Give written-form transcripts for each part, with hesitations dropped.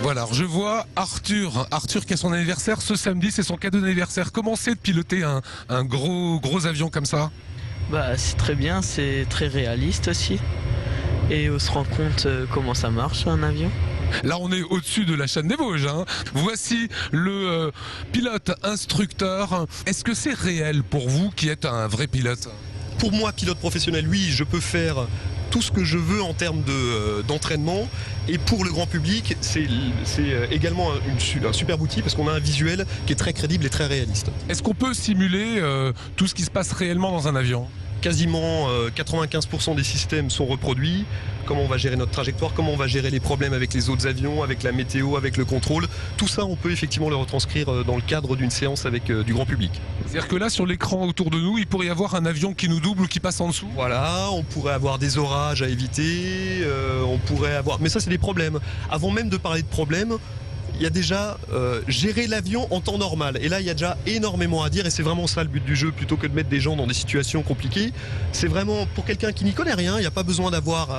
Voilà, alors je vois Arthur qui a son anniversaire ce samedi, c'est son cadeau d'anniversaire. Comment c'est de piloter un gros avion comme ça? Bah, c'est très bien, c'est très réaliste aussi. Et on se rend compte comment ça marche un avion. Là, on est au-dessus de la chaîne des Vosges, hein. Voici le pilote instructeur. Est-ce que c'est réel pour vous qui êtes un vrai pilote? Pour moi, pilote professionnel, oui, je peux faire tout ce que je veux en termes d'entraînement. Et pour le grand public, c'est également un super outil parce qu'on a un visuel qui est très crédible et très réaliste. Est-ce qu'on peut simuler tout ce qui se passe réellement dans un avion? Quasiment 95% des systèmes sont reproduits. Comment on va gérer notre trajectoire, comment on va gérer les problèmes avec les autres avions, avec la météo, avec le contrôle. Tout ça, on peut effectivement le retranscrire dans le cadre d'une séance avec du grand public. C'est-à-dire que là, sur l'écran autour de nous, il pourrait y avoir un avion qui nous double ou qui passe en dessous? Voilà, on pourrait avoir des orages à éviter, on pourrait avoir... Mais ça, c'est des problèmes. Avant même de parler de problèmes, il y a déjà gérer l'avion en temps normal. Et là, il y a déjà énormément à dire et c'est vraiment ça le but du jeu, plutôt que de mettre des gens dans des situations compliquées. C'est vraiment pour quelqu'un qui n'y connaît rien, il n'y a pas besoin d'avoir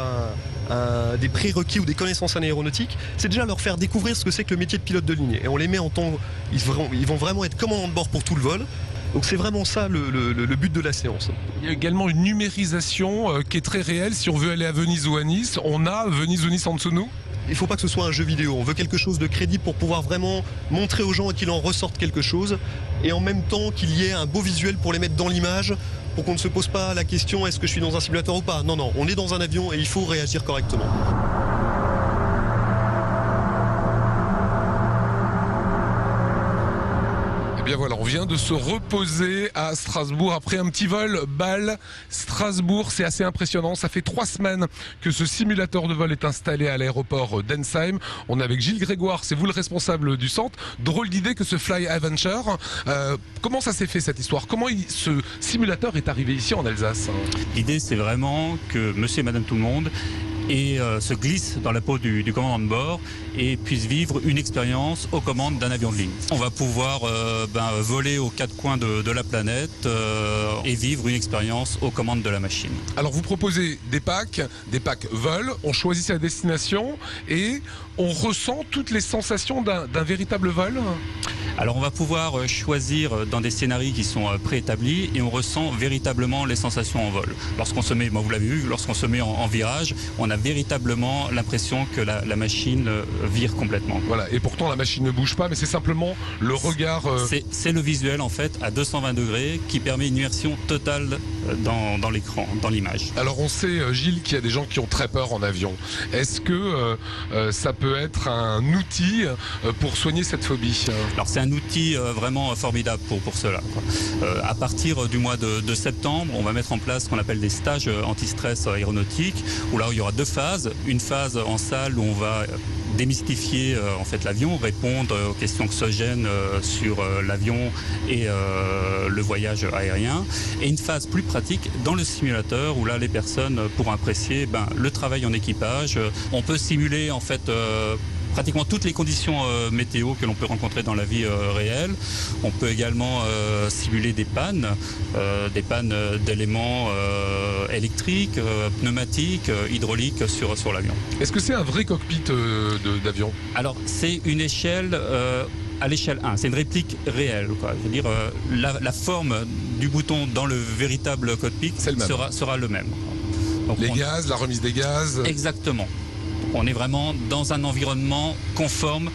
des prérequis ou des connaissances en aéronautique. C'est déjà leur faire découvrir ce que c'est que le métier de pilote de ligne. Et on les met en temps... Ils vont vraiment être commandant de bord pour tout le vol. Donc c'est vraiment ça le but de la séance. Il y a également une numérisation qui est très réelle. Si on veut aller à Venise ou à Nice, on a Venise ou Nice en dessous de nous? Il ne faut pas que ce soit un jeu vidéo, on veut quelque chose de crédible pour pouvoir vraiment montrer aux gens qu'il en ressorte quelque chose et en même temps qu'il y ait un beau visuel pour les mettre dans l'image pour qu'on ne se pose pas la question est-ce que je suis dans un simulateur ou pas. Non, non, on est dans un avion et il faut réagir correctement. Eh bien voilà, on vient de se reposer à Strasbourg après un petit vol Bâle. Strasbourg, c'est assez impressionnant. Ça fait 3 semaines que ce simulateur de vol est installé à l'aéroport d'Ensheim. On est avec Gilles Grégoire, c'est vous le responsable du centre. Drôle d'idée que ce Fly Adventure. Comment ça s'est fait cette histoire? Comment ce simulateur est arrivé ici en Alsace? L'idée, c'est vraiment que monsieur et madame tout le monde se glisse dans la peau du commandant de bord et puisse vivre une expérience aux commandes d'un avion de ligne. On va pouvoir voler aux 4 coins de la planète et vivre une expérience aux commandes de la machine. Alors vous proposez des packs vol, on choisit sa destination et on ressent toutes les sensations d'un véritable vol? Alors on va pouvoir choisir dans des scénarios qui sont préétablis et on ressent véritablement les sensations en vol. Lorsqu'on se met, vous l'avez vu, lorsqu'on se met en virage, on a véritablement l'impression que la machine vire complètement. Voilà, et pourtant la machine ne bouge pas, mais c'est simplement le regard... C'est le visuel en fait à 220 degrés qui permet une immersion totale dans l'écran, dans l'image. Alors on sait, Gilles, qu'il y a des gens qui ont très peur en avion. Est-ce que ça peut être un outil pour soigner cette phobie? Alors c'est un outil vraiment formidable pour cela, quoi. À partir du mois de septembre, on va mettre en place ce qu'on appelle des stages anti-stress aéronautique, où là il y aura 2 phases. Une phase en salle où on va démystifier en fait l'avion, répondre aux questions oxygènes sur l'avion et le voyage aérien, et une phase plus pratique dans le simulateur où là les personnes pourront apprécier le travail en équipage. On peut simuler en fait pratiquement toutes les conditions météo que l'on peut rencontrer dans la vie réelle. On peut également simuler des pannes d'éléments électriques, pneumatiques, hydrauliques sur l'avion. Est-ce que c'est un vrai cockpit d'avion? Alors c'est une échelle à l'échelle 1, c'est une réplique réelle, quoi. Je veux dire, la forme du bouton dans le véritable cockpit sera le même. Donc les gaz, la remise des gaz. Exactement. On est vraiment dans un environnement conforme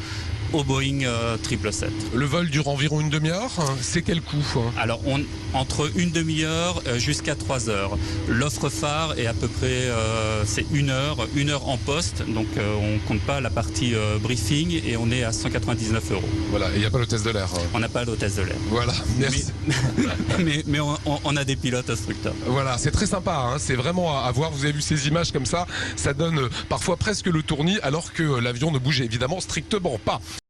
au Boeing 777. Le vol dure environ une demi-heure. C'est quel coût? Alors, entre une demi-heure jusqu'à 3 heures. L'offre phare est à peu près c'est 1 heure en poste. Donc, on ne compte pas la partie briefing et on est à 199 €. Voilà, et il n'y a pas l'hôtesse de l'air. On n'a pas l'hôtesse de l'air. Voilà, merci. Mais on a des pilotes instructeurs. Voilà, c'est très sympa, hein. C'est vraiment à voir. Vous avez vu ces images comme ça, ça donne parfois presque le tournis alors que l'avion ne bouge évidemment strictement pas.